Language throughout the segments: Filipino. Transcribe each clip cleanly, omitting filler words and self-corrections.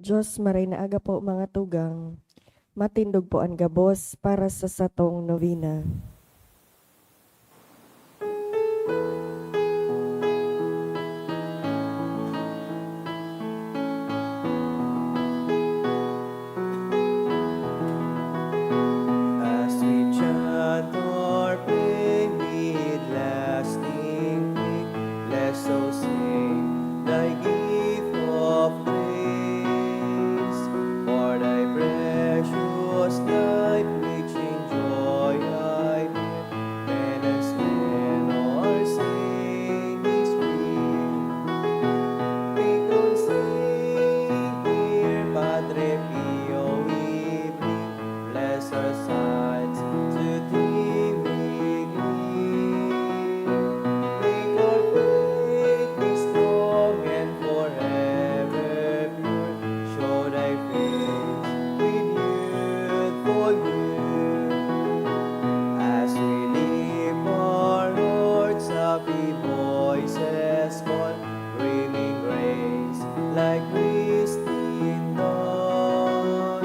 Diyos maray na aga po mga tugang, matindog po ang gabos para sa satong novena. As we chant or pray with lasting faith, let's all sing thy gift of grace. For thy precious life, reaching joy I bear, penance when our sin is free. Make on sing here, Padre Pio, we bring, bless our sides to thee we give. Make our faith be strong and forever pure. Show thy face with youthful youth. As we lift our hearts, happy voices call, bringing grace like Christine dawn.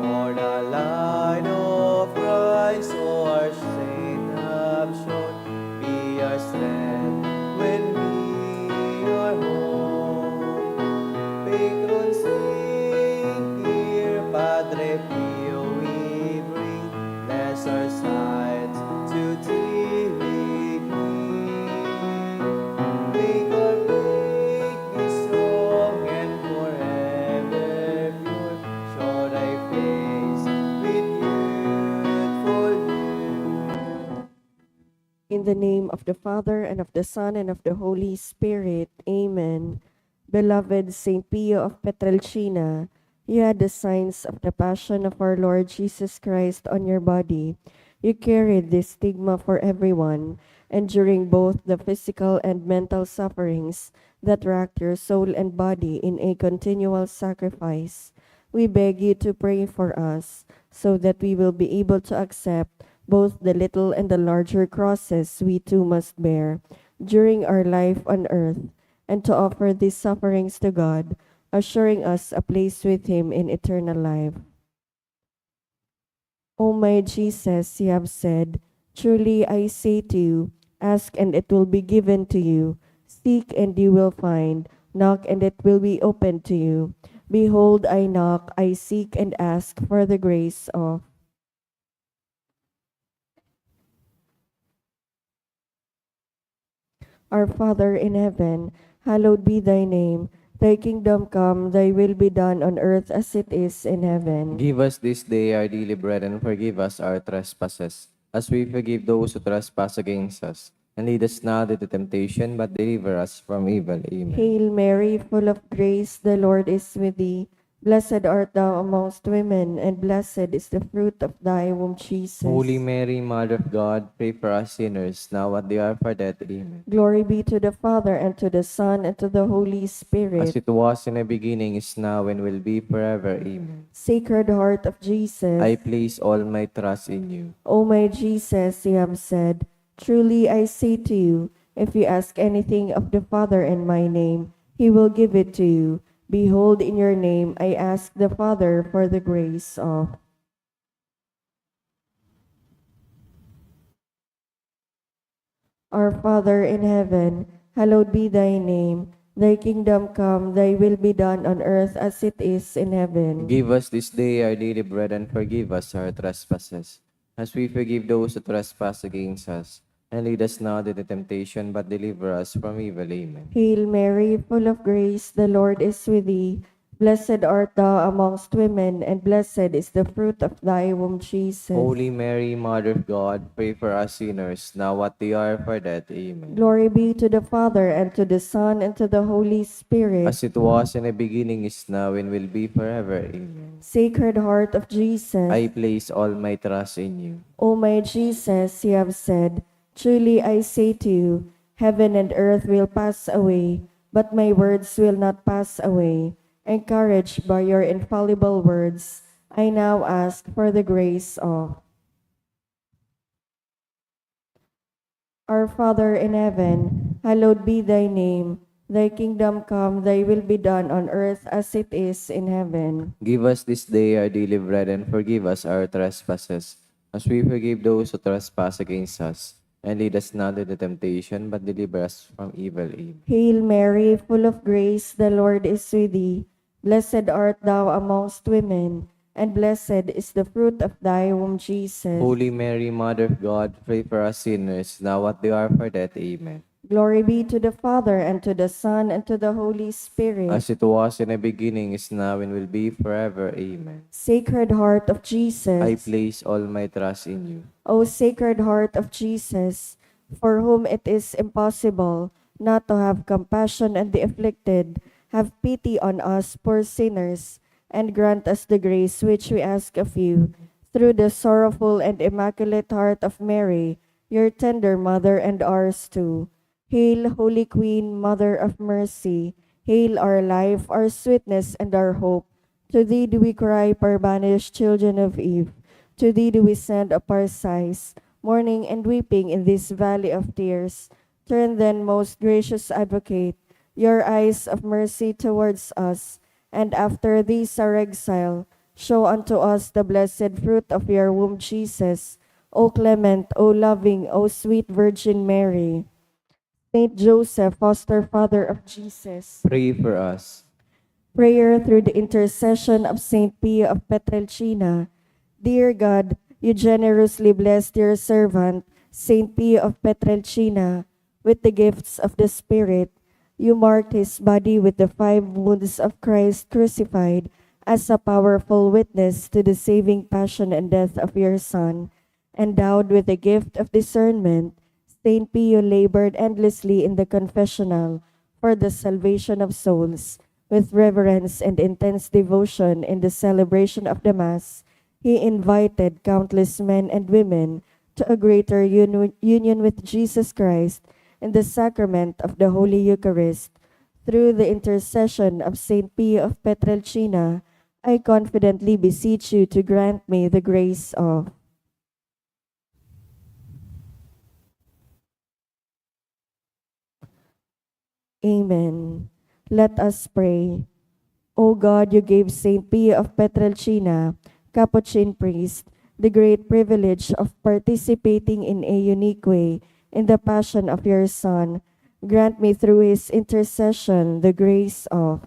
For the light of Christ, our saint have shown, be our strength when we are home. Patron saint, here, Padre Pio, we bring, bless our sides to thee we cling. Make our faith be strong and forever pure. Show thy face with youthful youth. In the name of the Father, and of the Son, and of the Holy Spirit. Amen. Beloved Saint Pio of Petrelcina, you had the signs of the passion of our Lord Jesus Christ on your body. You carried this stigma for everyone, enduring both the physical and mental sufferings that racked your soul and body in a continual sacrifice. We beg you to pray for us, so that we will be able to accept both the little and the larger crosses we too must bear during our life on earth, and to offer these sufferings to God, assuring us a place with Him in eternal life. O my Jesus, you have said, truly I say to you, ask and it will be given to you, seek and you will find, knock and it will be opened to you. Behold, I knock, I seek and ask for the grace of our Father in heaven, hallowed be thy name. Thy kingdom come, thy will be done on earth as it is in heaven. Give us this day our daily bread, and forgive us our trespasses, as we forgive those who trespass against us. And lead us not into temptation, but deliver us from evil. Amen. Hail Mary, full of grace, the Lord is with thee. Blessed art thou amongst women, and blessed is the fruit of thy womb, Jesus. Holy Mary, Mother of God, pray for us sinners, now at the hour of our death. Amen. Glory be to the Father, and to the Son, and to the Holy Spirit. As it was in the beginning, is now, and will be forever. Amen. Sacred Heart of Jesus, I place all my trust in you. O my Jesus, you have said, truly I say to you, if you ask anything of the Father in my name, He will give it to you. Behold, in your name I ask the Father for the grace of our Father in heaven, hallowed be thy name. Thy kingdom come, thy will be done on earth as it is in heaven. Give us this day our daily bread, and forgive us our trespasses, as we forgive those who trespass against us. And lead us not into temptation, but deliver us from evil. Amen. Hail Mary, full of grace, the Lord is with thee. Blessed art thou amongst women, and blessed is the fruit of thy womb, Jesus. Holy Mary, Mother of God, pray for us sinners, now at the hour of our death. Amen. Glory be to the Father, and to the Son, and to the Holy Spirit. As it was in the beginning, is now, and will be forever. Amen. Sacred Heart of Jesus, I place all my trust in you. O my Jesus, you have said, truly I say to you, heaven and earth will pass away, but my words will not pass away. Encouraged by your infallible words, I now ask for the grace of our Father in heaven, hallowed be thy name. Thy kingdom come, thy will be done on earth as it is in heaven. Give us this day our daily bread, and forgive us our trespasses, as we forgive those who trespass against us. And lead us not into temptation, but deliver us from evil. Amen. Hail Mary, full of grace, the Lord is with thee. Blessed art thou amongst women, and blessed is the fruit of thy womb, Jesus. Holy Mary, Mother of God, pray for us sinners, now at the hour of our death. Amen. Glory be to the Father, and to the Son, and to the Holy Spirit. As it was in the beginning, is now, and will be forever. Amen. Sacred Heart of I Jesus, place all my trust in you. O Sacred Heart of Jesus, for whom it is impossible not to have compassion on the afflicted, have pity on us poor sinners, and grant us the grace which we ask of you, through the sorrowful and immaculate heart of Mary, your tender mother and ours too. Hail, Holy Queen, Mother of Mercy. Hail our life, our sweetness, and our hope. To thee do we cry, poor banished children of Eve. To thee do we send up our sighs, mourning and weeping in this valley of tears. Turn then, most gracious Advocate, your eyes of mercy towards us, and after this our exile, show unto us the blessed fruit of your womb, Jesus. O clement, O loving, O sweet Virgin Mary. Saint Joseph, foster father of Jesus. Pray for us. Prayer through the intercession of Saint Pio of Petrelcina. Dear God, you generously blessed your servant, Saint Pio of Petrelcina, with the gifts of the Spirit. You marked his body with the 5 wounds of Christ crucified as a powerful witness to the saving passion and death of your Son. Endowed with the gift of discernment, Saint Pio labored endlessly in the confessional for the salvation of souls. With reverence and intense devotion in the celebration of the Mass, he invited countless men and women to a greater union with Jesus Christ in the sacrament of the Holy Eucharist. Through the intercession of Saint Pio of Petrelcina, I confidently beseech you to grant me the grace of Amen. Let us pray. O God, you gave Saint Pio of Petrelcina, Capuchin priest, the great privilege of participating in a unique way in the passion of your Son. Grant me through his intercession the grace of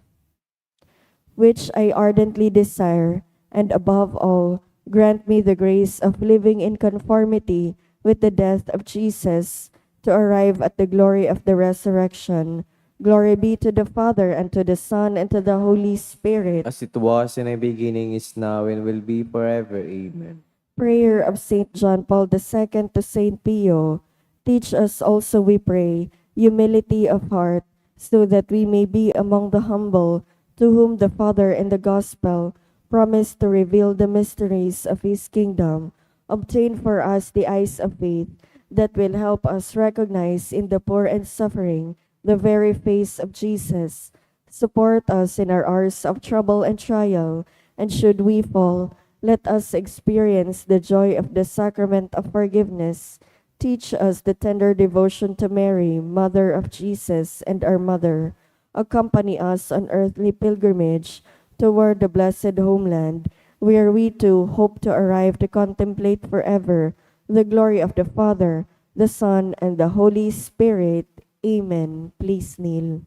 which I ardently desire, and above all, grant me the grace of living in conformity with the death of Jesus to arrive at the glory of the resurrection. Glory be to the Father, and to the Son, and to the Holy Spirit. As it was in the beginning, is now, and will be forever. Amen. Prayer of Saint John Paul II to Saint Pio. Teach us also, we pray, humility of heart, so that we may be among the humble, to whom the Father in the Gospel promised to reveal the mysteries of his kingdom. Obtain for us the eyes of faith, that will help us recognize in the poor and suffering the very face of Jesus. Support us in our hours of trouble and trial, and should we fall, let us experience the joy of the sacrament of forgiveness. Teach us the tender devotion to Mary, Mother of Jesus and our Mother. Accompany us on earthly pilgrimage toward the blessed homeland, where we too hope to arrive to contemplate forever the glory of the Father, the Son, and the Holy Spirit. Amen. Please kneel.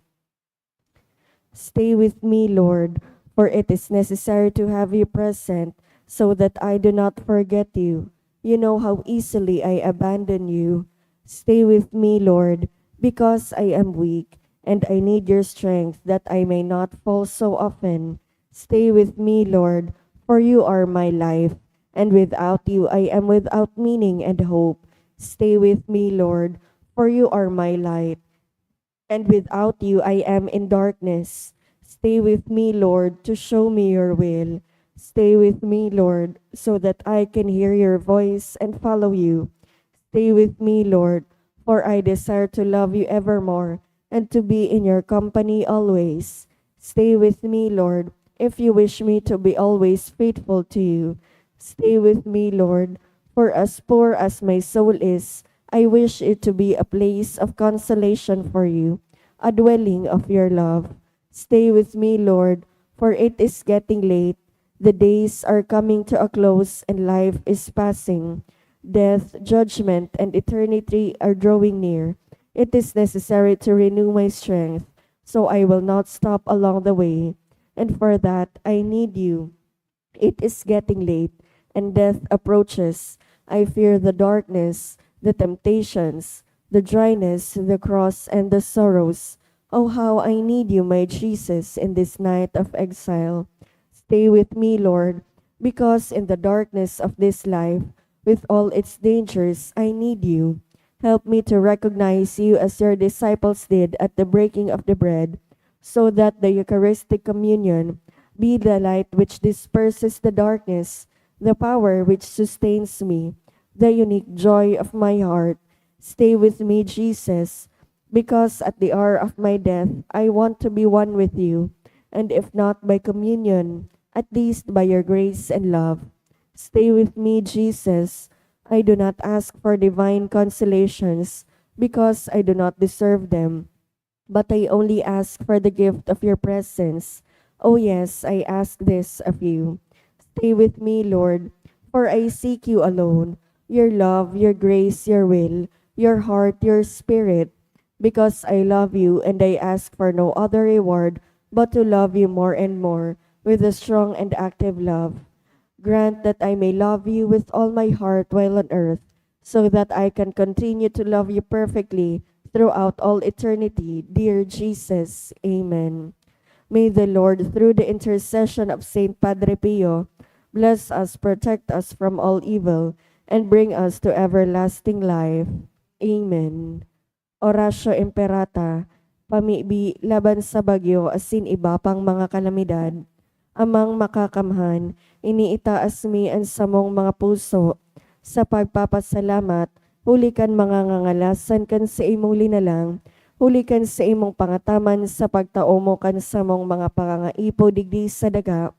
Stay with me, Lord, for it is necessary to have you present so that I do not forget you. You know how easily I abandon you. Stay with me, Lord, because I am weak, and I need your strength that I may not fall so often. Stay with me, Lord, for you are my life, and without you I am without meaning and hope. Stay with me, Lord, for you are my light, and without you I am in darkness. Stay with me, Lord, to show me your will. Stay with me, Lord, so that I can hear your voice and follow you. Stay with me, Lord, for I desire to love you evermore and to be in your company always. Stay with me, Lord, if you wish me to be always faithful to you. Stay with me, Lord, for as poor as my soul is, I wish it to be a place of consolation for you. a dwelling of your love. Stay with me, Lord, for it is getting late. The days are coming to a close and life is passing. Death, judgment, and eternity are drawing near. It is necessary to renew my strength, so I will not stop along the way. And for that, I need you. It is getting late, and death approaches. I fear the darkness, the temptations, the dryness, the cross, and the sorrows. Oh, how I need you, my Jesus, in this night of exile. Stay with me, Lord, because in the darkness of this life, with all its dangers, I need you. Help me to recognize you as your disciples did at the breaking of the bread, so that the Eucharistic communion be the light which disperses the darkness, the power which sustains me, the unique joy of my heart. Stay with me, Jesus, because at the hour of my death I want to be one with you, and if not by communion, at least by your grace and love. Stay with me, Jesus. I do not ask for divine consolations because I do not deserve them, but I only ask for the gift of your presence. Oh, yes, I ask this of you. Stay with me, Lord, for I seek you alone, your love, your grace, your will, your heart, your spirit, because I love you and I ask for no other reward but to love you more and more with a strong and active love. Grant that I may love you with all my heart while on earth, so that I can continue to love you perfectly throughout all eternity. Dear Jesus, Amen. May the Lord, through the intercession of Saint Padre Pio, bless us, protect us from all evil, and bring us to everlasting life. Amen. Oratio Imperata, pamibi laban sa bagyo asin iba pang mga kalamidad. Amang makakamhan, iniitaas mi ang samong mga puso, sa pagpapasalamat, hulikan mga ngangalasan kan sa imong linalang, hulikan sa imong pangataman sa pagtaumo kan sa mong mga pangangaipo digdi sa daga,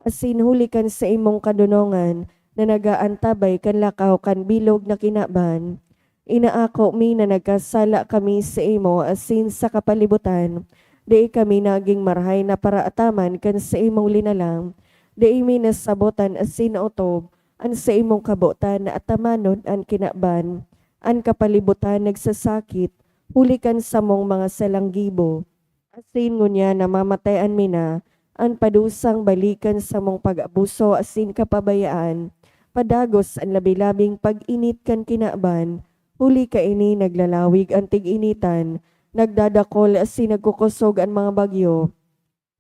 asin hulikan sa imong kadunongan, na nagaantabay kan lakaw kan bilog na kinaban. Inaako mi na nagkasala kami sa imo asin sa kapalibutan, di kami naging marhay na paraataman kan sa imong linalang, di mi nasabotan asin utob, an sa imong kabutan na atamanon an kinaban, an kapalibutan nagsasakit, hulikan sa mong mga salanggibo, asin ngunya namamatayan mi na, an padusang balikan sa mong pag-abuso asin kapabayaan, padagos ang labi-labing pag-init kan kinaban, huli ka ini naglalawig ang tig-initan, nagdadakol asin nagkukusog ang mga bagyo,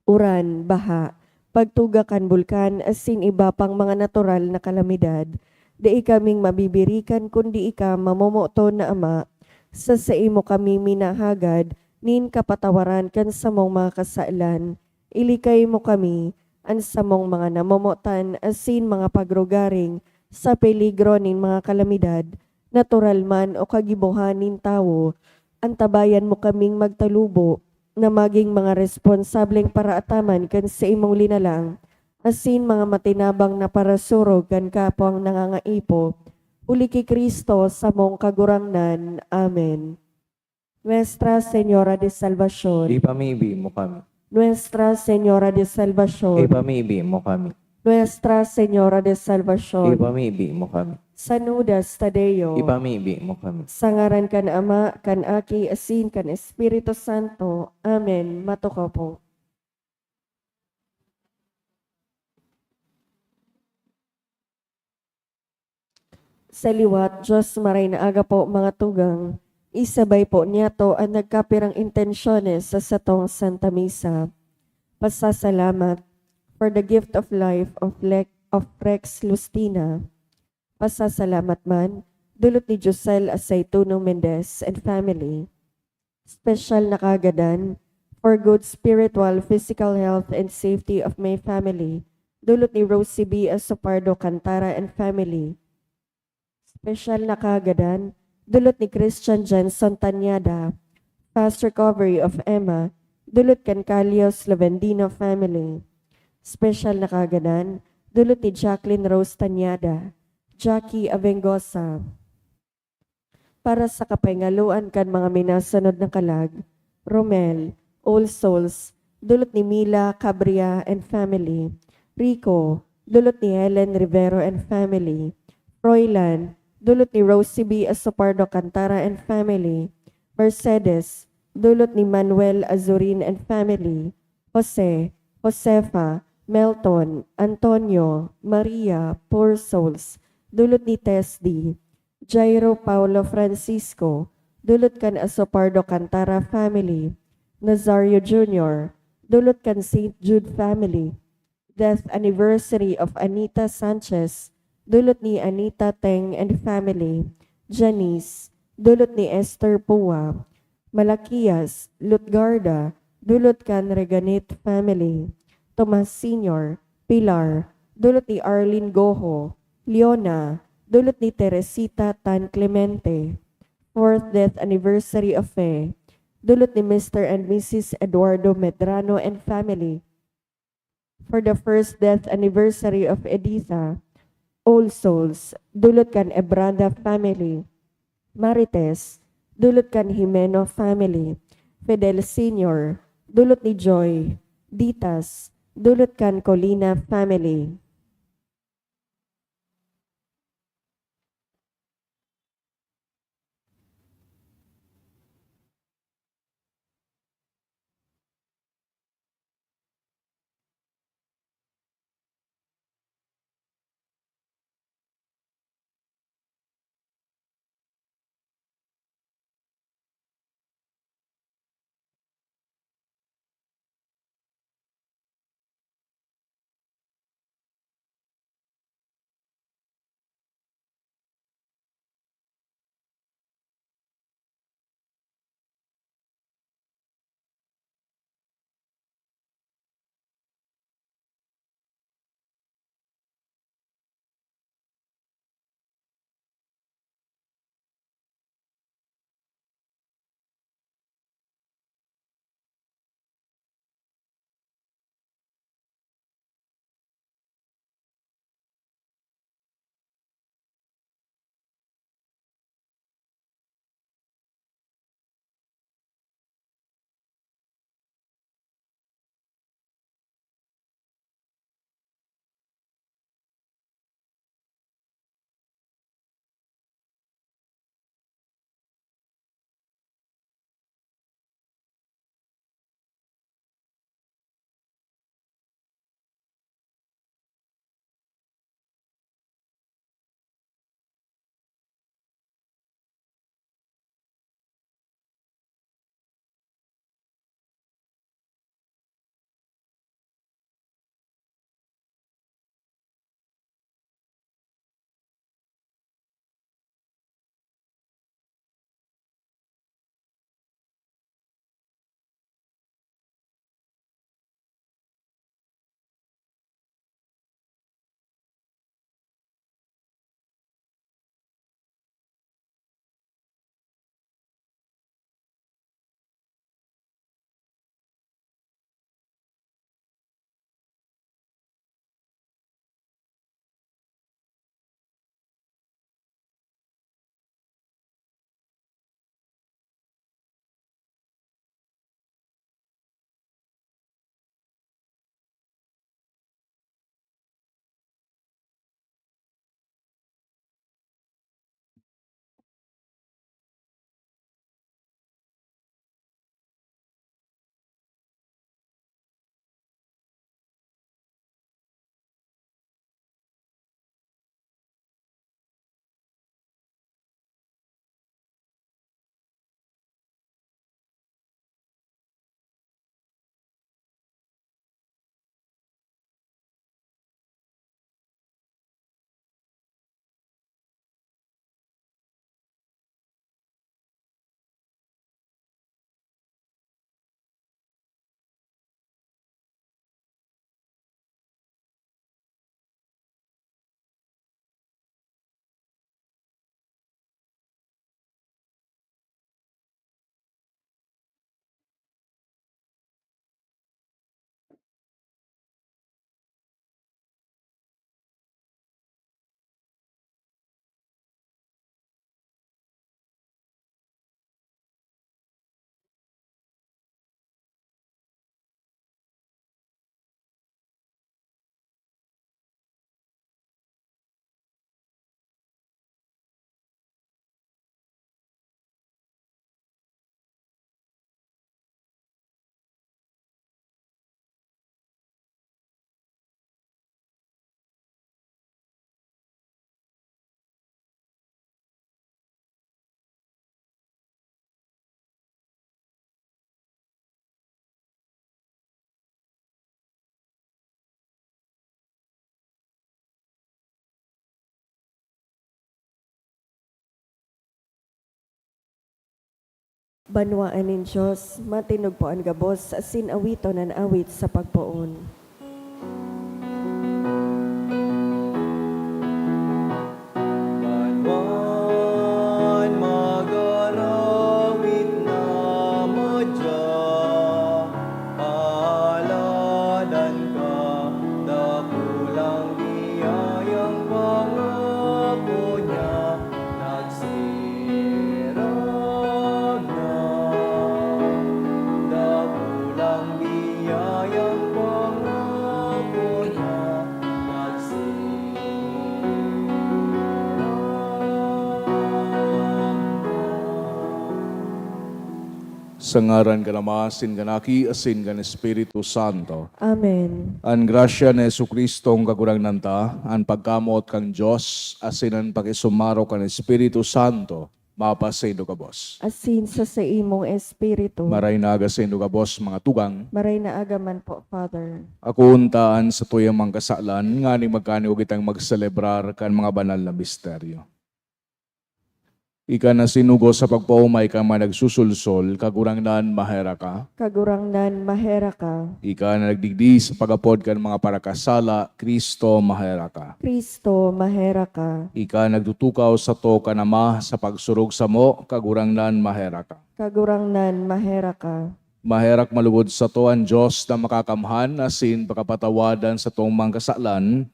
uran, baha, pagtugakan bulkan asin iba pang mga natural na kalamidad. Di kaming mabibirikan kundi ika mamomoto na ama, sa imo kami minahagad, nin kapatawaran kan sa mong mga kasailan. Ilikay mo kami, ang samong mga namomotan asin mga pagrugaring, sa peligro nin mga kalamidad, natural man o kagibuhanin tao, antabayan mo kaming magtalubo, na maging mga responsableng paraataman kan sa imong linalang, asin mga matinabang na parasurog kan kapwang nangangaipo, uli ki Kristo sa mong kagurangnan. Amen. Nuestra Señora de Salvación, Ipamibi mo kami. Nuestra Señora de Salvación, Ipamibi mo kami. Nuestra Señora de Salvación, Ipamibi mo kami. Sanudas Tadeo, Ipamibi mo kami. sangaran kan Ama, kan Aki, asin kan Espiritu Santo. Amen. Matuko po. Sa liwat, Diyos maray na aga po mga tugang, isabay po niya to ang nagkapirang intensyones sa satong Santa Misa. Pasasalamat for the gift of life of Rex Lustina. Pasasalamat man, dulot ni Josel Aceituno Mendez and family. Special na kagadan for good spiritual, physical health and safety of my family. Dulot ni Rosie B. Asopardo Cantara and family. Special na kagadan, dulot ni Christian Jenson Tanyada. Fast recovery of Emma, dulot kan Calios Lavendino family. Special na kagadan, dulot ni Jacqueline Rose Tanyada. Jackie Avengosa. Para sa kapengaluan kan mga minasunod na kalag, Romel, All Souls, dulot ni Mila Cabria and family. Rico, dulot ni Helen Rivero and family. Froilan, dulot ni Rosie B. Asopardo Cantara and family. Mercedes, dulot ni Manuel Azurin and family. Jose, Josefa, Melton, Antonio, Maria, Poor Souls, dulot ni Tesdi. Jairo Paulo Francisco, dulot kan Asopardo Cantara family. Nazario Jr., dulot kan St. Jude family. Death anniversary of Anita Sanchez, dulot ni Anita Teng and family. Janice, dulot ni Esther Pua. Malakias, Lutgarda, dulot kan Reganit family. Tomas Sr., Pilar, dulot ni Arlene Goho. Leona, dulot ni Teresita Tan Clemente. Fourth death anniversary of Fe, dulot ni Mr. and Mrs. Eduardo Medrano and family. For the first death anniversary of Editha, All Souls, dulot kan Ebrada family. Marites, dulot kan Jimeno family. Fidel Sr., dulot ni Joy. Ditas, dulot kan Colina family. Banwaan nin Diyos, matinog po ang gabos, asin awito nan awit sa pagpoon. Banwan magarawit na madya, paladan ka, dakulang biyayang pangako niya, nagsirap na. Dakulang biyayang pangako niya, Sa ngaran ka namasin ganaki asin gan Espiritu Santo. Amen. Ang grasya ni Jesucristo ang kagurang nanta, ang pagkamot kang Diyos, asin ang pakisumaro kang Espiritu Santo, mapasendo ka boss. Asin sa imong espiritu. Maray na agasendo ka boss mga tugang. Maray na agaman po, Father. Ako untaan sa tuyang mga kasalan, nga ni magkani kitang magselebrar kan mga banal na misteryo. Ika na sinugo sa pagpaumay ka man nagsusulsol, kagurang naan mahera ka. Kagurangnan mahera ka. Ika na nagdigdi sa pagapod kan mga parakasala, Kristo mahera ka. Kristo mahera ka. Ika nagtutukaw sa to kanama sa pagsurog sa mo, kagurang naan mahera ka. Kagurangnan mahera ka. Maherak malugod sa to ang Diyos na makakamhan, asin pakapatawadan sa tong mga kasalan,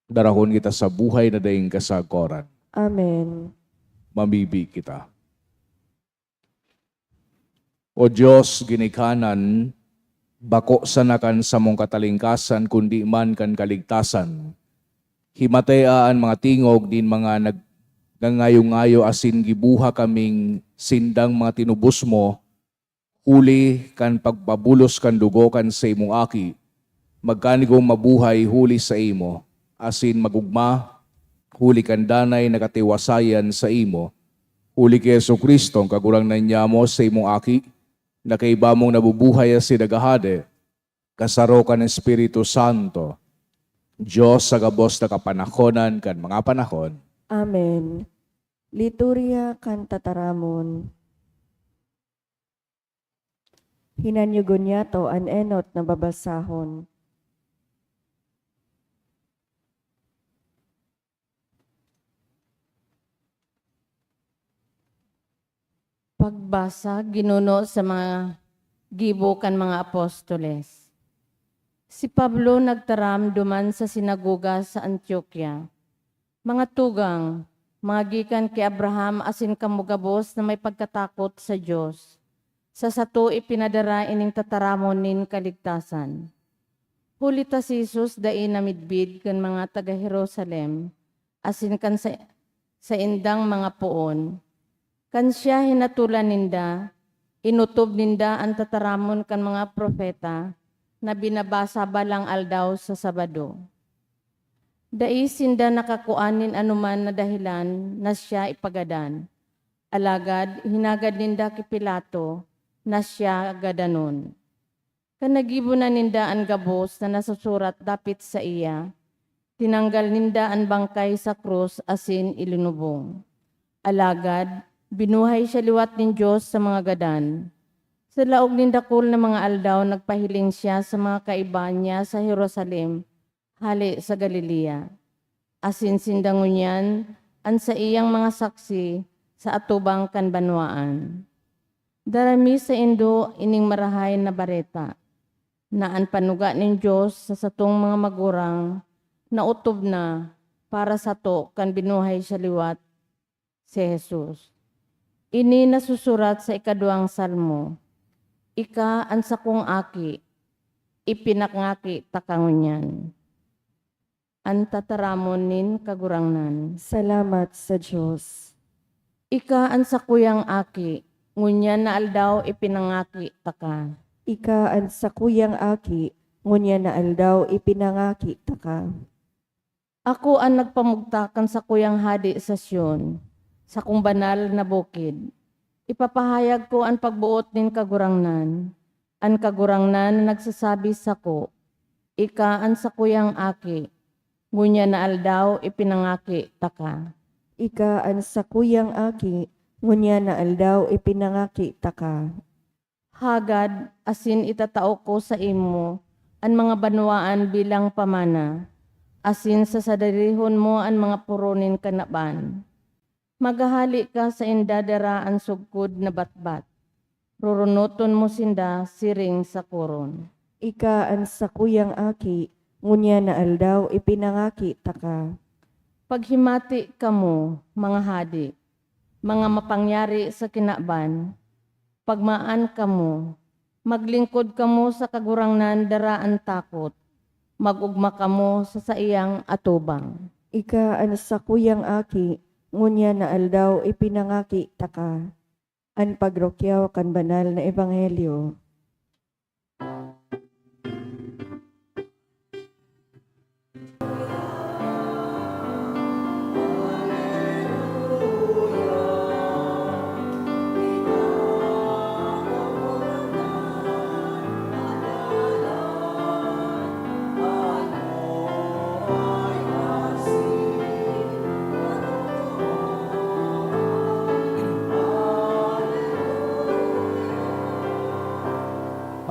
darahon kita sa buhay na daing kasagoran. Amen. Mamibi kita. O Diyos, ginikanan, bako sanakan sa mong katalingkasan, kundi man kan kaligtasan. Himatea ang mga tingog din mga nagngangayo-ngayo asin gibuha kaming sindang mga tinubos mo, huli kan pagpabulos kan dugo kan sa imong aki, magkanigong mabuhay huli sa imo, asin magugma, huli kan danay nakatiwasayan sa imo, huli kay Jesucristo ang kagurang na niya mo sa imong aki, na kay iba mong nabubuhay si dagahade, kasaro ka ng Espiritu Santo, Diyos sa gabos na kapanahonan kan mga panahon. Amen. Liturya kan tataramon. Hinanyugon niya to an enot na babasahon. Pagbasa, ginuno sa mga gibukan mga apostoles. Si Pablo nagtaram duman sa sinagoga sa Antioquia. Mga tugang, mga gikan kay Abraham asin kamugabos na may pagkatakot sa Diyos. Sa sato ipinadara ining tataramon nin kaligtasan. Huli ta si Jesus dai namidbid kan mga taga Jerusalem, asin kan sa indang mga puon. Kan siya hinatulan ninda, inutob ninda ang tataramon kan mga propeta na binabasa balang aldaw sa Sabado. Dai sinda nakakuanin anuman na dahilan na siya ipagadan. Alagad, hinagad ninda ki Pilato na siya gadanon. Kanagibo na ninda ang gabos na nasusurat dapit sa iya, tinanggal ninda ang bangkay sa krus asin ilinubong. Alagad, binuhay siya liwat ng Diyos sa mga gadan. Sa laog ng dakol na mga aldaw, nagpahiling siya sa mga kaiba niya sa Jerusalem, hali sa Galilea. Asin sindangon niyan, an sa iyang mga saksi sa atubang kanbanwaan. Darami sa Indo ining marahay na bareta, na ang panuga ng Diyos sa satong mga magurang, na utob na para sa to kan binuhay siya liwat si Jesus. Ini nasusurat sa ikaduang salmo. Ika ang sakong aki, ipinakngaki takangunyan. Ang tataramon nin kagurangnan. Salamat sa Diyos. Ika ang sakuyang aki, ngunyan na aldaw ipinangaki taka. Ika ang sakuyang aki, ngunya na aldaw ipinangaki taka. Ako ang nagpamugtakan sa kuyang hadi sa Sion, sa kung banal na bukid. Ipapahayag ko ang pagbuot nin kagurangnan. Ang kagurangnan na nagsasabi sa ko, ika ang sakuyang aki, ngunya na aldaw ipinangaki taka. Ika ang sakuyang aki, Ngunya na aldaw ipinangaki taka. Hagad, asin itatao ko sa imo, ang mga banwaan bilang pamana, asin sa sadarihon mo ang mga puronin kanaban. Magahali ka sa indadara ang sugkod na batbat, rurunuton mo sinda siring sa koron. Ika ang sakuyang aki, ngunya na aldaw ipinangaki taka. Paghimati kamo, mga hadi, mga mapangyari sa kinaban, pagmaan kamo, maglingkod kamo sa kagurangnan daraan takot, magugma kamo sa saiyang atubang. Ika ang sakuyang aki, ngunya na aldaw ipinangaki taka. An pagrokyaw kan banal na ebanghelyo.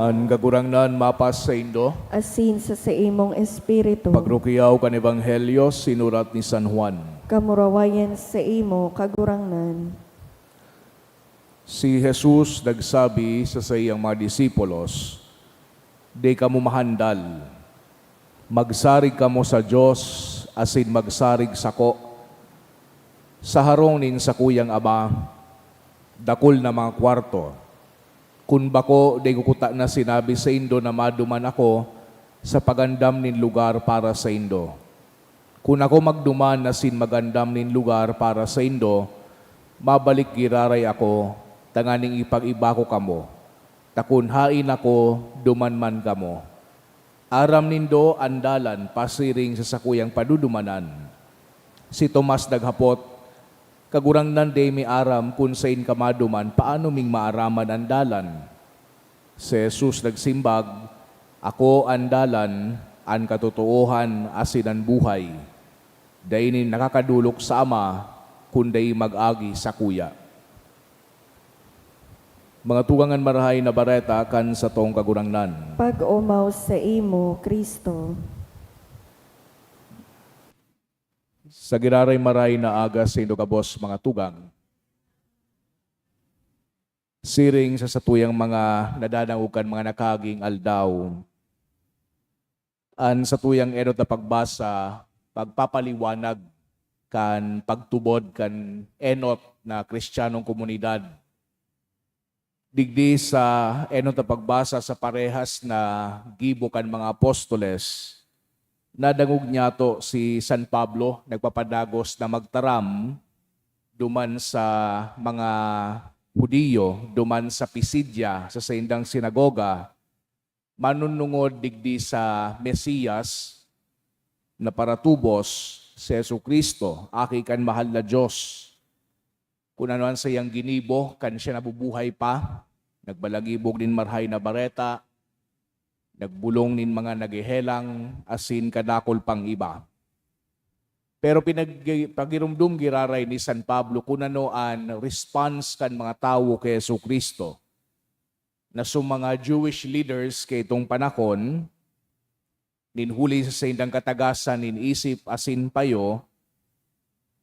Ang gagurangnan mapas sa Indo, Asin sa imong espiritu. pagrukiyaw kan Ebanghelyo sinurat ni San Juan. Kamurawayan sa imo kagurangnan. Si Jesus nagsabi sa iyang mga disipulos, "Di kamo mahandal, magsarig kamo sa Dios asin magsarig sako. Sa harong ning sakuyang Ama, dakol na mga kwarto. Kun bako, di ko kuta na sinabi sa Indo na maduman ako sa pagandam nin lugar para sa Indo. Kung ako magduman na sin magandam nin lugar para sa Indo, mabalik giraray ako, tanganing ipag-iba ko kamo. Takun hain ako, dumanman kamo. Aram nindo andalan, pasiring sa sakuyang padudumanan. Si Tomas naghapot, kagurangnan day mi aram kun sain kamaduman, paano ming maaraman andalan? Si Jesus nagsimbag, ako andalan, an katotohan asin ang buhay. Dainin nakakadulok sa Ama, kunday mag-agi sa Kuya. Mga tugangan marahay na bareta kan sa tong kagurangnan. Pag-umaw sa imo, Kristo. Sa giraray maray na aga sa Indo kabos mga tugang. Siring sa satuyang mga nadanangukan mga nakaging aldaw. An satuyang enot na pagbasa, pagpapaliwanag kan pagtubod kan enot na Kristiyanong komunidad. Digdi sa enot na pagbasa sa parehas na gibo kan mga apostoles, nadangog niya to si San Pablo, nagpapadagos na magtaram duman sa mga Hudiyo, duman sa Pisidya, sa saindang sinagoga, manunungod digdi sa Mesiyas na paratubos si Jesucristo, aki kan mahal na Diyos. Kung ano sa iyang ginibo, kan siya nabubuhay pa, nagbalagibog din marhay na bareta, nagbulong nin mga nagihelang, asin kadakol pang iba. Pero pagirumdum giraray ni San Pablo kung ano ang response kan mga tao kay Jesucristo na mga Jewish leaders kay itong panahon, ninhuli sa indang katagasan, ninisip asin payo,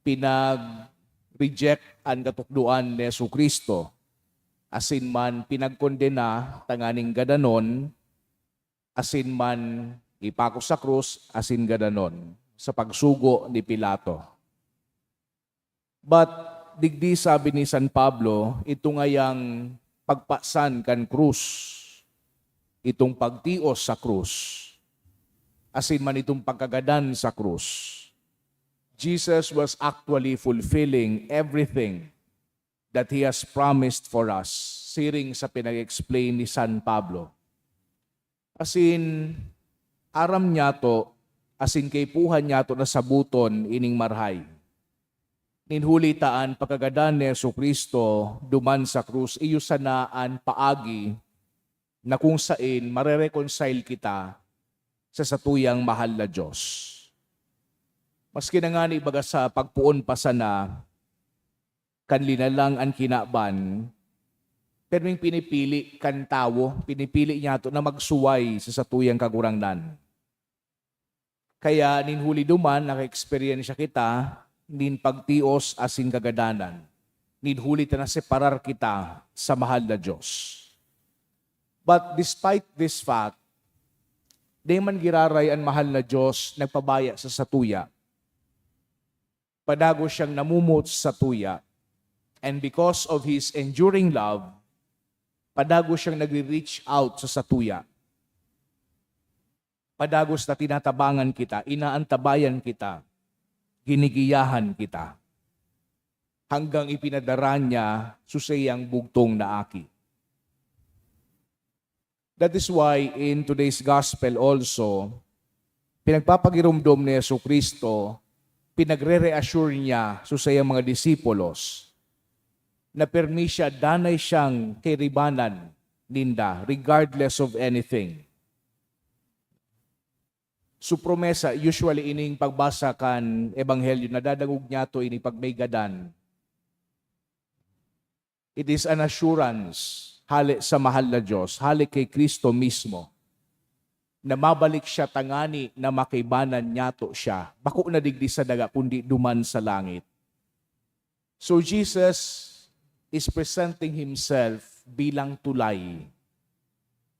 pinag-reject ang katukduan ni Jesucristo, asin man pinagkondena tanganing gadanon, asin man ipako sa krus, asin gadanon, sa pagsugo ni Pilato. But digdi sabi ni San Pablo, ito ngayang pagpasan kan krus, itong pagtios sa krus, asin man itong pagkagadan sa krus. Jesus was actually fulfilling everything that He has promised for us, siring sa pinag-explain ni San Pablo. Asin, aram niya to, asin kay puhan niya to na sabuton ining marhay. Ninhulitaan pagkagadan ni Jesucristo duman sa krus, iyo sanaan paagi na kung sain marereconcile kita sa satuyang mahal na Diyos. Maski na nga ni baga sa pagpuon pa sana, kanlina lang ang kinaban, pero yung pinipili kan tawo, pinipili niya to na magsuway sa satuyang kagurangnan. Kaya ninhuli duman, naka-experience kita, nin pagtios asin kagadanan. Ninhuli ta na separar kita sa mahal na Diyos. But despite this fact, di man giraray ang mahal na Diyos nagpabaya sa satuya. Padago siyang namumot sa tuya. And because of His enduring love, padago siyang nagre-reach out sa satuya. Padagos na tinatabangan kita, inaantabayan kita, ginigiyahan kita, hanggang ipinadara niya susayang bugtong na aki. That is why in today's gospel also, pinagpapagirumdom ni Jesucristo, pinagre-reassure niya susayang mga disipulos na permisya danay siyang kiribanan ninda regardless of anything. Su promesa, usually ining pagbasa kan ebanghelyo, nadadangog niya to ining pagmaygadan. It is an assurance, hali sa mahal na Diyos, hali kay Kristo mismo, na mabalik siya tangani na makibanan niya to siya. Bako na digdi sa daga, kundi duman sa langit. So Jesus is presenting Himself bilang tulay.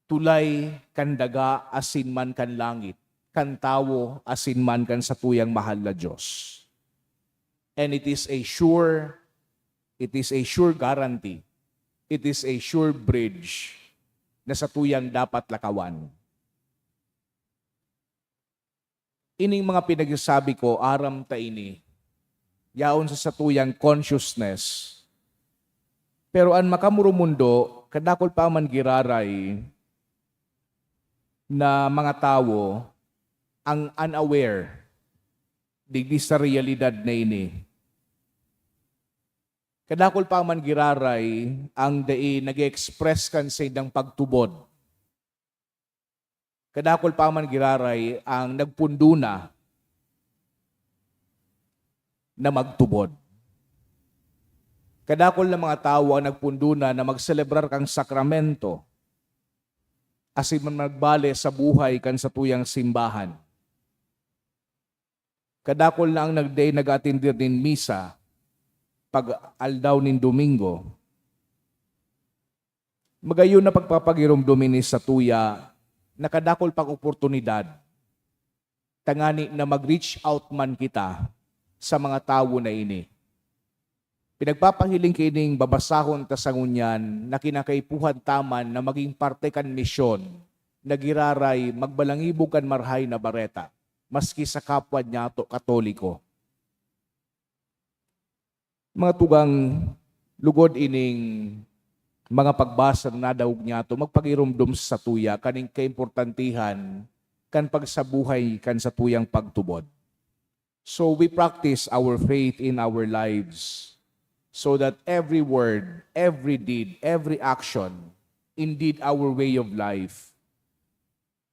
Tulay kan daga asin man kan langit. Kan tawo asin man kan sa tuyang mahal na Diyos. And it is a sure guarantee. It is a sure bridge na sa tuyang dapat lakawan. Ining mga pinagsasabi ko, aram ta ini, yaon sa satuyang consciousness. Pero an makamurumundo, kadakol pa man giraray na mga tao ang unaware digdi sa realidad na ini. Kadakol pa man giraray ang dai nag-express kan sa idang pagtubod. Kadakol pa man giraray ang nagpunduna na magtubod. Kadakol na mga tao ang nagpunduna na magselebrar kang sakramento asin man magbale sa buhay kan sa tuyang simbahan. Kadakol na ang nagday nag-atindir din misa pag aldaw nin Domingo. Magayon na pagpapagirumdumin sa tuya, nakadakol pang oportunidad, tangani na mag-reach out man kita sa mga tao na ini. Pinagpapahiling kining babasahon ta sa ngunyan na kinakaipuhan taman na maging parte kan misyon na giraray magbalangibog kan marhay na bareta, maski sa kapwa niya to Katoliko. Mga tugang lugod ining mga pagbasa na nadaog niya to magpagirumdum sa tuya kaning kaimportantihan kan pagsabuhay kan sa tuyang pagtubod. So we practice our faith in our lives so that every word, every deed, every action, indeed our way of life,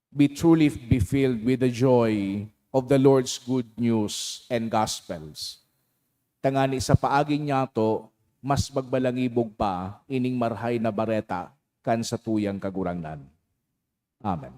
be truly be filled with the joy of the Lord's good news and gospels. Tangani sa paaging niya to, mas magbalangibog pa ining marhay na bareta kan sa tuyang kagurangnan. Amen.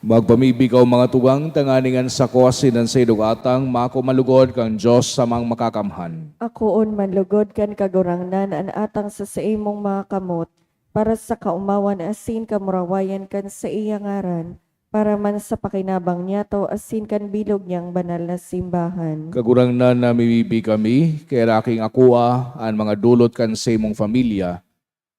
Magpamibikaw mga tugang, tanganingan sa kuwasinan sa idugatang, mako malugod kang Diyos sa mga makakamhan. Akoon manlugod kan kagurangnan an atang sa imong mga kamot, para sa kaumawan asin kamurawayan kan sa iya ngaran, para man sa pakinabang niya to asin kan bilog niyang banal na simbahan. Kagurangnan na mimibi kami, kaya raking akua, ang mga dulot kan sa imong familia,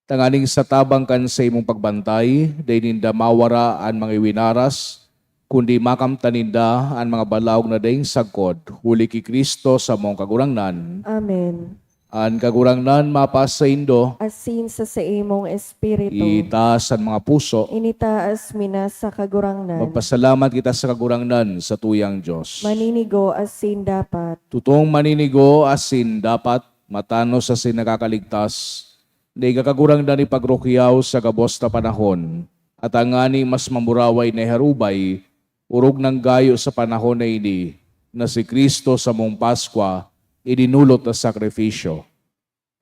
tanganing sa tabang kan sa imong pagbantay, day ninda mawara ang mga iwinaras, kundi makamtaninda ang mga balawg na dayng sagkod, huli ki Kristo sa mong kagurangnan. Amen. Ang kagurangnan mapas sa indo, Asin sa imong espiritu, itaas ang mga puso, initaas mina sa kagurangnan, magpasalamat kita sa kagurangnan sa tuyang Diyos. maninigo asin dapat, Tutong maninigo asin dapat matanos sa sinakakaligtas, na ikakagurangnan ni pagrukyaw sa gabos na panahon, at ang ani mas mamuraway na herubay, urog ng gayo sa panahon na ini, na si Kristo sa mong Paskwa, idinulot na sakripisyo.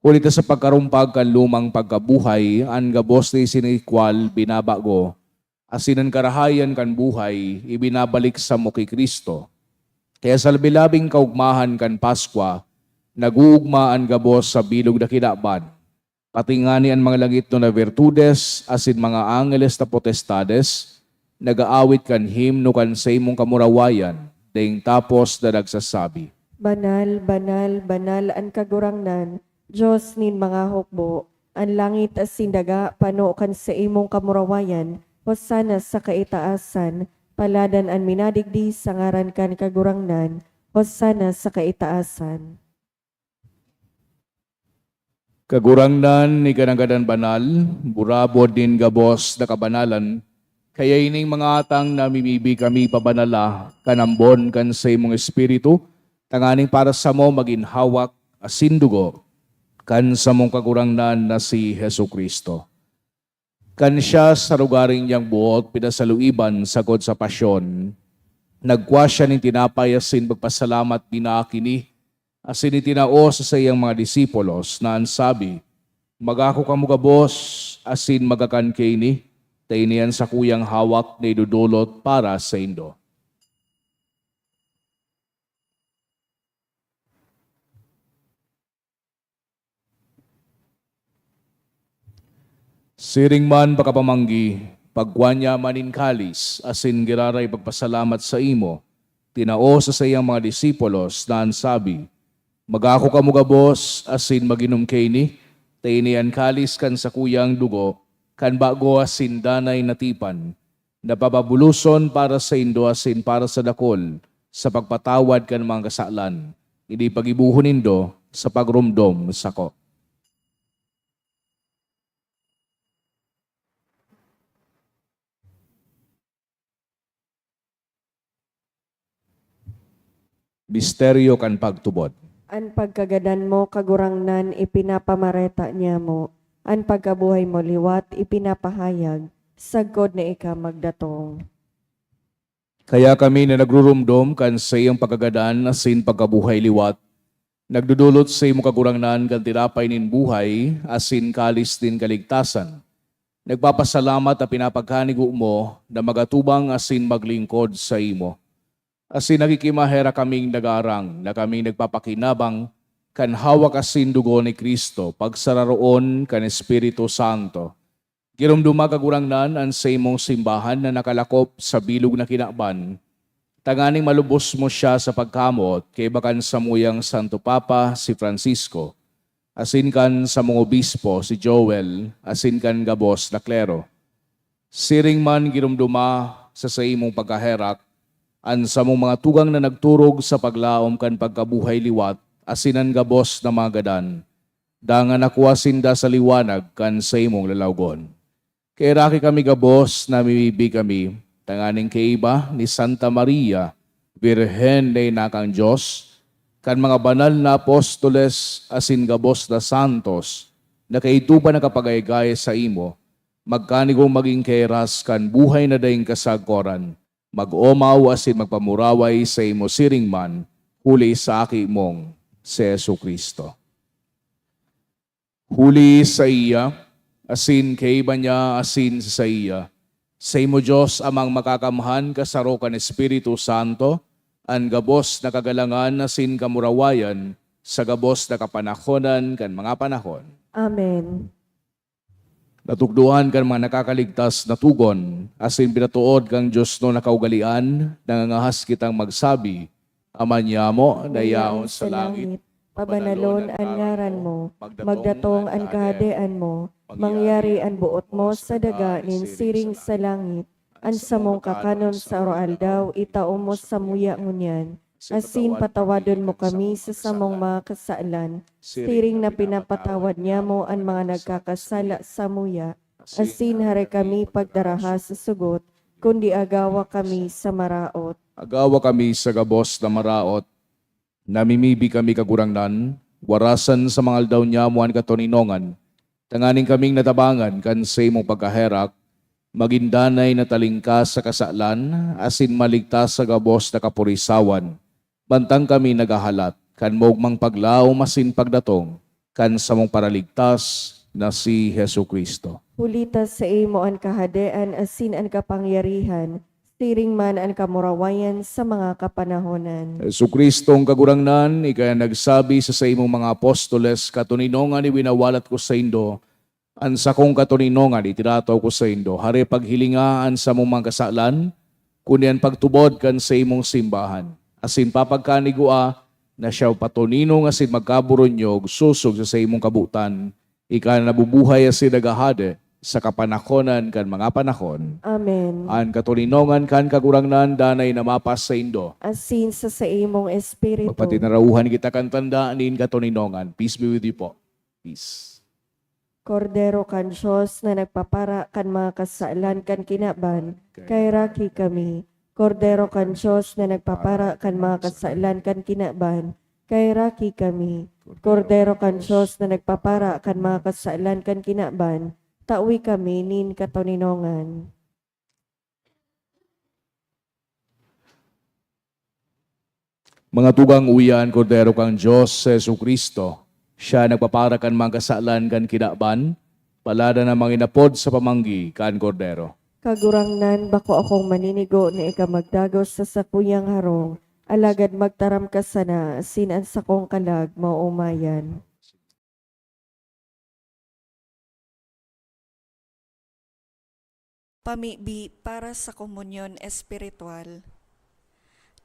Ulit sa pagkarumpag kan lumang pagkabuhay, ang gabos ni sinikwal binabago, asinan karahayan kan buhay, ibinabalik sa muki Kristo. Kaya sa labilabing kaugmahan kan Paskwa, naguugma ang gabos sa bilog na kinaban, pati nga ni ang mga langit no na virtudes, asin mga angeles na potestades, nagaawit kan himno kan sa imong kamurawayan, ding tapos na nagsasabi, banal, banal, banal an kagurangnan, Diyos nin mga hukbo, ang langit asin daga pano kan sa imong kamurawayan, hosana sa kaitaasan, paladan an minadigdi sa ngaran kan kagurangnan, hosana sa kaitaasan. Kagurangnan ni kananggadan banal, burabod din gabos na kabanalan, kaya ining mga atang namimibi kami pabanala, kanambon kan sa imong espiritu, tanganing para sa mo maginhawak asindugo, kan sa mong kagurangnan na si Hesu Kristo. Kan siya sa lugaring niyang buot, pinasaluiban sagod sa pasyon, nagkwa siya ng tinapay asin magpasalamat binakini, asin itinao sa iyang mga disipulos na ansabi, magako ka mga boss, asin magakan kini, tainian sa kuyang hawak na idudulot para sa indo. Siring man pakapamanggi, pagwanya manin kalis, asin giraray pagpasalamat sa imo, tinao sa iyang mga disipulos na ansabi, magako ka mga boss, asin maginom kini, tainian kalis kan sa kuyang dugo, kan bago asin danay natipan, napababuluson para sa indo asin para sa dakol, sa pagpatawad kan mga kasalan, hindi pagibuhon nindo sa pagrumdom sako. Misteryo kan pagtubod. An pagkagadan mo kagurangnan ipinapamareta niya mo, an pagkabuhay mo liwat ipinapahayag, sagod na ika magdatong. Kaya kami na nagrurumdom kan sa iyang pagkagadan asin pagkabuhay liwat, nagdudulot sa iyong kagurangnan kan tinapay nin buhay, asin kalis din kaligtasan. Nagpapasalamat at pinapagkanigo mo na magatubang asin maglingkod sa imo. Asin nakikimahera kaming nagarang na kaming nagpapakinabang kan hawak asin dugo ni Kristo pagsararoon kan Espiritu Santo. Girumduma kagurangnan ang sa imong simbahan na nakalakop sa bilog na kinaban. Tanganing malubos mo siya sa pagkamot kay bakan sa muyang Santo Papa si Francisco. Asin kan sa mong obispo si Joel, asin kan gabos na klero. Siring man girumduma sa imong pagkaherak, an sa mong mga tugang na nagturog sa paglaom kan pagkabuhay liwat, asinan gabos na mga gadan, dangan nakuwasinda sa liwanag kan sa imong lalawgon. Kaya raki kami gabos na mimibi kami, tanganing kaiba ni Santa Maria, Virhen na inakang Diyos, kan mga banal na apostoles asin gabos na santos, na kaituba na kapagaygay sa imo, magkanigong maging keras kan buhay na daing kasagkoran, mag-omaw asin magpamuraway sa imo siring man, huli sa aki mong si Jesu Kristo. Huli sa iya, asin kay iba niya, asin sa iya, Sa imo Diyos amang makakamhan kasaro kan Espiritu Santo, an gabos na kagalangan na sin kamurawayan, sa gabos na kapanahonan kan mga panahon. Amen. Natukduhan kan mga nakakaligtas na tugon, asin binatuod kang Diyos no nakaugalian, nangangahas kitang magsabi, Amanyamo, dayaon sa langit, Pabanalon ang ngaran mo, magdatong ang kahadean mo, mangyari ang buot mo sa daga nin siring sa langit, ang samong kakanon sa oraldaw, itao mo sa muya ngunyan, asin patawadon mo kami sa samong mga kasaalan, siring na pinapatawad niya mo ang mga nagkakasala sa muya, asin hare kami pagdaraha sa sugot, kundi agawa kami sa maraot. Agawa kami sa gabos na maraot, namimibi kami kagurangnan, warasan sa mga aldaw niya muan katoninongan, tanganing kaming natabangan kan sa imong pagkaherak, magindanay na talingkas sa kasalan, asin maligtas sa gabos na kapurisawan, bantang kami nagahalat, kan mogmang paglaw masin pagdatong, kan sa mong paraligtas na si Hesu Kristo. Hulitas sa imo ang kahadean asin ang kapangyarihan, siring man ang kamurawayan sa mga kapanahonan. Hesu Kristong kagurangnan, ikaya nagsabi sa imong mga apostoles, katuninongan winawalat ko sa indo, an sakong katuninongan itirataw ko sa indo, hari paghilingaan sa mong mga kasalan, kundi ang pagtubod kan sa imong simbahan. Asin papagkanigua, na siya patunino nga sin magkaburonyog, susog sa imong kabutan, ika nabubuhay asin nagahade, sa kapanahonan kan mga panahon. Amen. An katuninongan kan kagurangnan danay na mapas sa indo. Asin sa imong espiritu. Pagpatinarauhan kita kan tanda nin katuninongan. Peace be with you po. Peace. Kordero kan Diyos na nagpapara kan mga kasaalan kan kinaban, kay raki kami. Kordero kan Diyos na nagpapara kan mga kasaalan kan kinaban, kay raki kami. Kordero kan Diyos na nagpapara kan mga kasaalan kan kinaban, tawi kami nin katoninongan. Mga tugang uyan, Kordero kang Diyos, Jesu Kristo, siya nagpapara kan mga kasaalan kan kinaban, palada na mga inapod sa pamanggi kan Kordero. Kagurangnan bako akong maninigo na ikamagdagos sa sakuyang harong, alagad magtaram ka sana, sinan sa kong kalag maumayan. Pamibi para sa komunyon espiritual.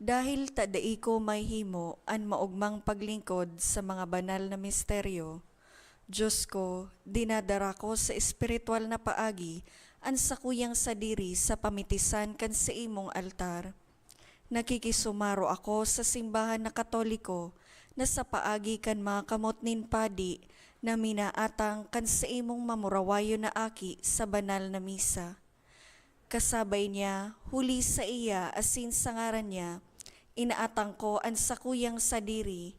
Dahil tadai ko may himo an maugmang paglingkod sa mga banal na misteryo, Diyos ko, dinadara ko sa espiritual na paagi an sakuyang sadiri sa pamitisan kan sa imong altar. Nakikisumaro ako sa simbahan na Katoliko na sa paagi kan mga kamot nin padi na minaatang kan sa imong mamurawayo na aki sa banal na misa. Kasabay niya, huli sa iya asin sa ngaran niya, inaatang ko ang sakuyang sadiri.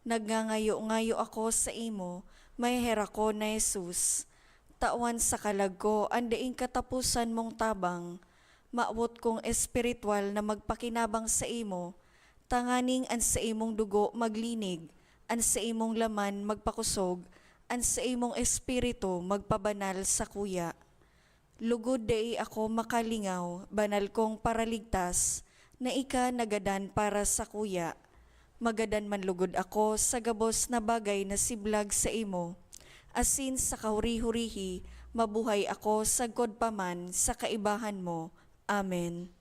Nagngangayo-ngayo ako sa imo, may hera ko na Jesus. Tawan sa kalag ko, andaing katapusan mong tabang, maawot kong espiritual na magpakinabang sa imo, tanganing an sa imong dugo maglinig, an sa imong laman magpakusog, an sa imong espiritu magpabanal sa kuya. Lugod dai ako makalingaw, banal kong paraligtas, na ika nagadan para sa kuya. Magadan man lugod ako sa gabos na bagay na siblag sa imo. Asin sa kahuri-hurihi, mabuhay ako sagkod paman sa kaibahan mo. Amen.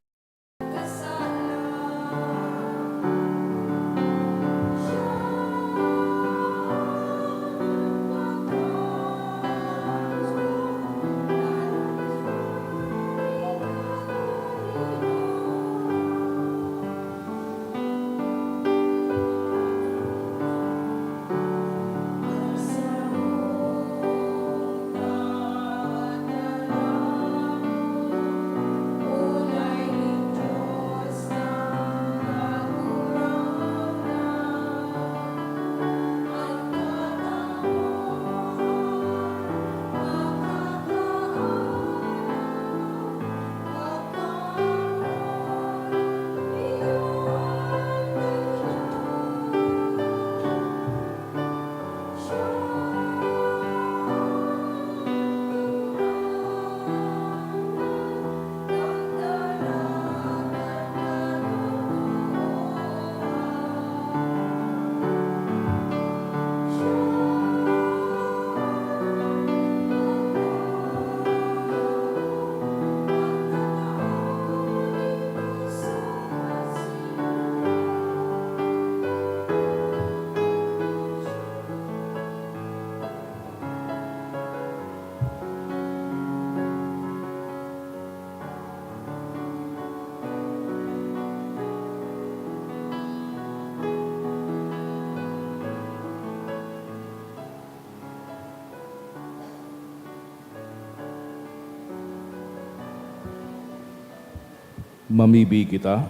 Mamibi kita.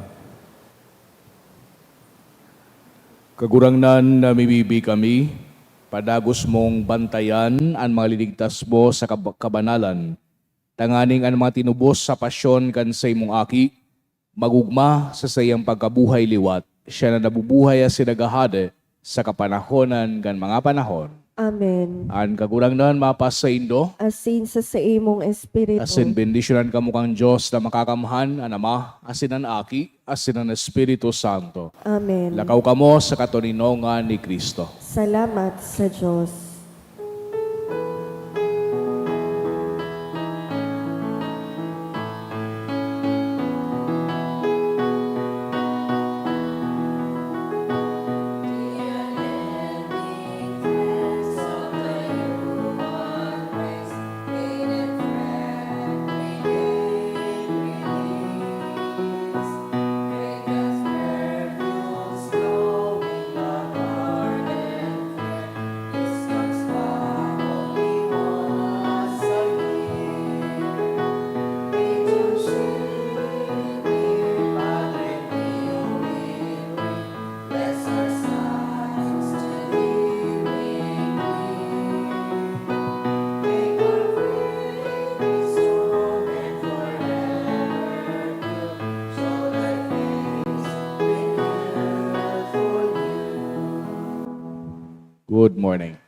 Kagurangnan na mimibi kami, padagos mong bantayan ang mga liligtas mo sa kabanalan. Tanganing ang mga tinubos sa pasyon kan sa imong aki, magugma sa sayang pagkabuhay liwat, siya na nabubuhay as sinagahade sa kapanahonan kan mga panahon. Amen. Ang kagurangnan mapas sa indo, Asin sa imong espiritu. asin bendisyonan ka mo kang Diyos na makakamhan, ang Ama, asin ang Aki, asin ang Espiritu Santo. Amen. Lakaw ka mo sa katuninongan ni Kristo. Salamat sa Diyos. Good morning.